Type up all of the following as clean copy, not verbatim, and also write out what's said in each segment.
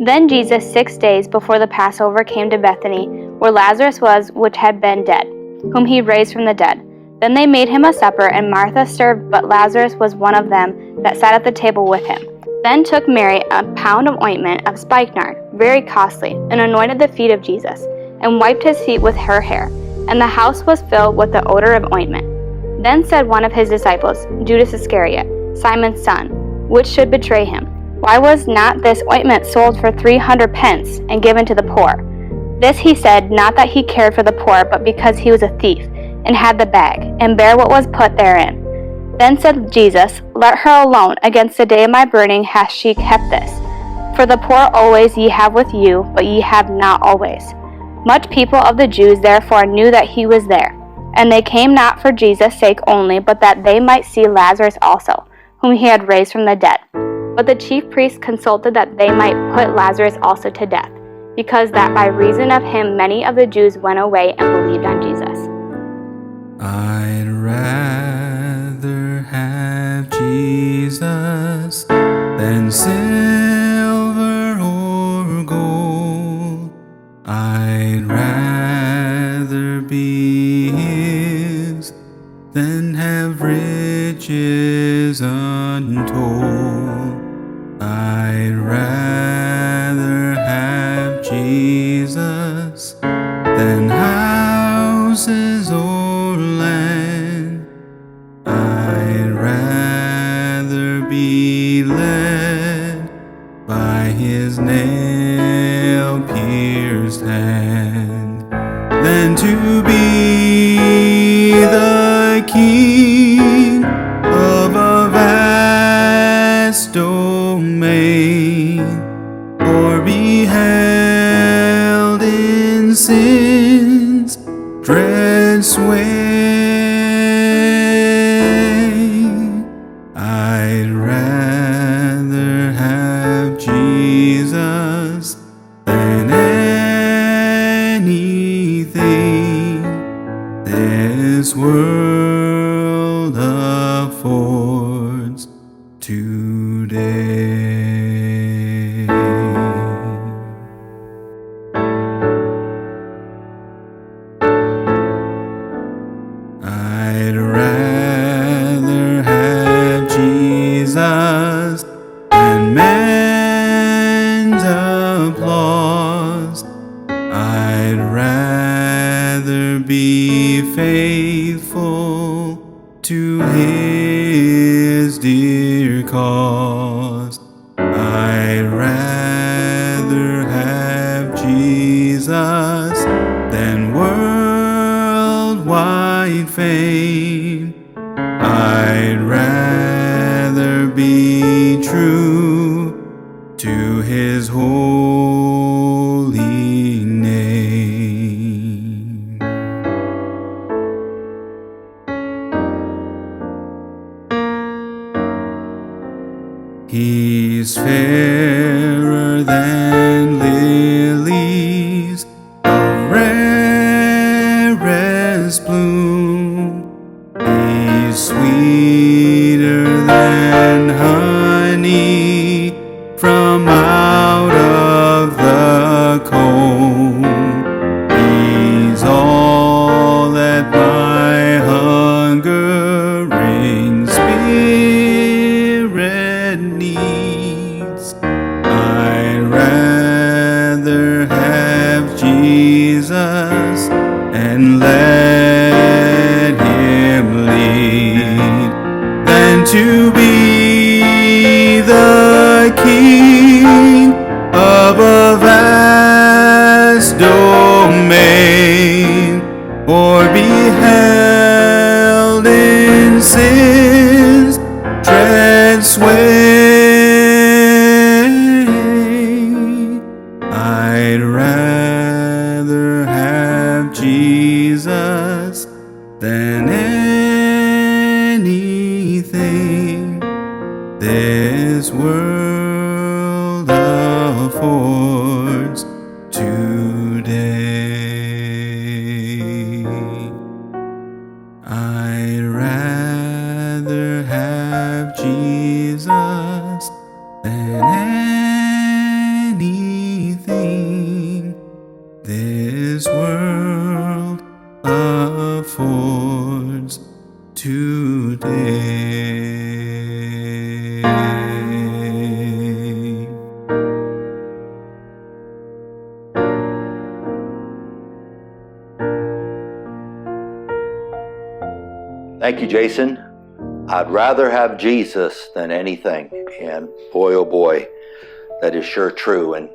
Then Jesus 6 days before the Passover came to Bethany, where Lazarus was, which had been dead, whom he raised from the dead. Then they made him a supper, and Martha served, but Lazarus was one of them that sat at the table with him. Then took Mary a pound of ointment of spikenard, very costly, and anointed the feet of Jesus, and wiped his feet with her hair. And the house was filled with the odor of ointment. Then said one of his disciples, Judas Iscariot, Simon's son, which should betray him, why was not this ointment sold for 300 pence and given to the poor? This he said, not that he cared for the poor, but because he was a thief, and had the bag, and bare what was put therein. Then said Jesus, Let her alone, against the day of my burning hath she kept this. For the poor always ye have with you, but ye have not always. Much people of the Jews therefore knew that he was there. And they came not for Jesus' sake only, but that they might see Lazarus also, whom he had raised from the dead. But the chief priests consulted that they might put Lazarus also to death, because that by reason of him many of the Jews went away and believed on Jesus. I'd rather have Jesus than silver or gold. I'd rather be his than have riches untold. I'd rather have Jesus than houses or land. I'd rather be led by his nail-pierced hand than to be the king of a vast domain, or be held in sin's dread sway. I'd rather have Jesus than anything this world affords today. I'd rather have Jesus than man's applause. I'd rather be faithful to his dear cause. I'd rather have Jesus than worldwide fame. I'd rather be true to his holy name. He's fairer than lilies of rarest bloom. He's sweeter than honey from out of the comb. He's all that my hungering spirit needs. I'd rather have Jesus and let him lead than to be the king of a vast domain, or be held in sin's dread sway. I'd rather have Jesus than anything this world affords today. I'd rather have Jesus than anything Thank you, Jason. I'd rather have Jesus than anything. And boy, oh boy, that is sure true. And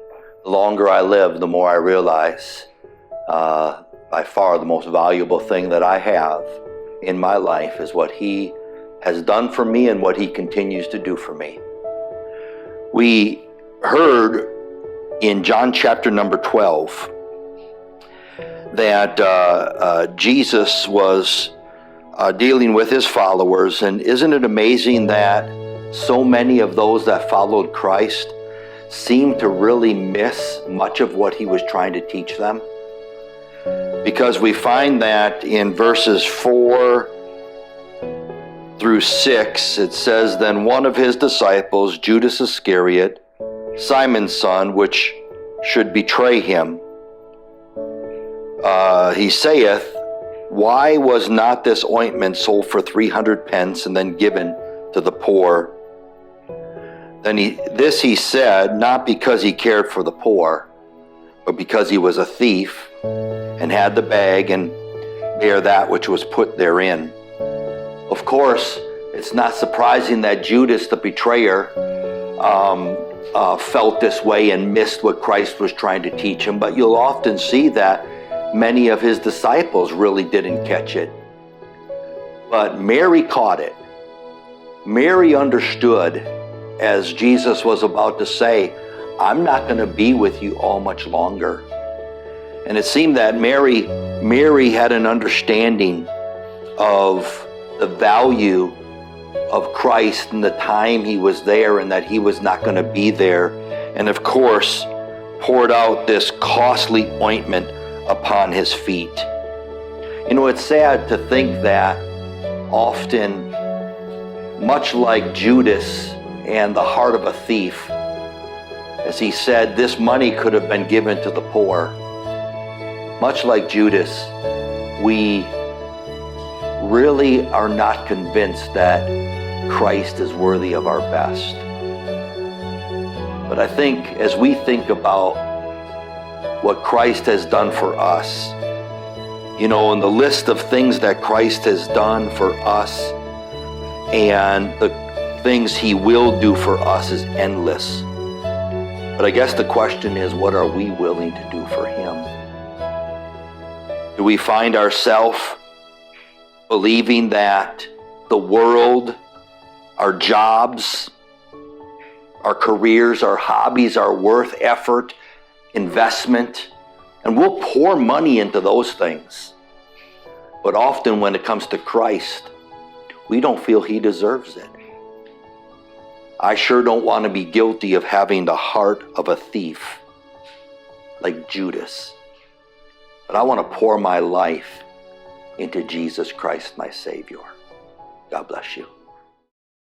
the longer I live, the more I realize by far the most valuable thing that I have in my life is what he has done for me and what he continues to do for me. We heard in John chapter number 12 that Jesus was dealing with his followers. And isn't it amazing that so many of those that followed Christ seemed to really miss much of what he was trying to teach them? Because we find that in verses 4 through 6, it says, Then one of his disciples, Judas Iscariot, Simon's son, which should betray him, he saith, Why was not this ointment sold for 300 pence and then given to the poor? Then he said, not because he cared for the poor, but because he was a thief, and had the bag and bare that which was put therein. Of course, it's not surprising that Judas, the betrayer, felt this way and missed what Christ was trying to teach him. But you'll often see that many of his disciples really didn't catch it. But Mary caught it. Mary understood, as Jesus was about to say, I'm not going to be with you all much longer. And it seemed that Mary had an understanding of the value of Christ and the time he was there and that he was not going to be there. And of course, poured out this costly ointment upon his feet. You know, it's sad to think that often, much like Judas and the heart of a thief, as he said, this money could have been given to the poor. Much like Judas, we really are not convinced that Christ is worthy of our best. But I think as we think about what Christ has done for us, you know, and the list of things that Christ has done for us and the things he will do for us is endless. But I guess the question is, what are we willing to do for him? Do we find ourselves believing that the world, our jobs, our careers, our hobbies are worth effort, investment, and we'll pour money into those things? But often when it comes to Christ, we don't feel he deserves it. I sure don't want to be guilty of having the heart of a thief like Judas. But I want to pour my life into Jesus Christ, my Savior. God bless you.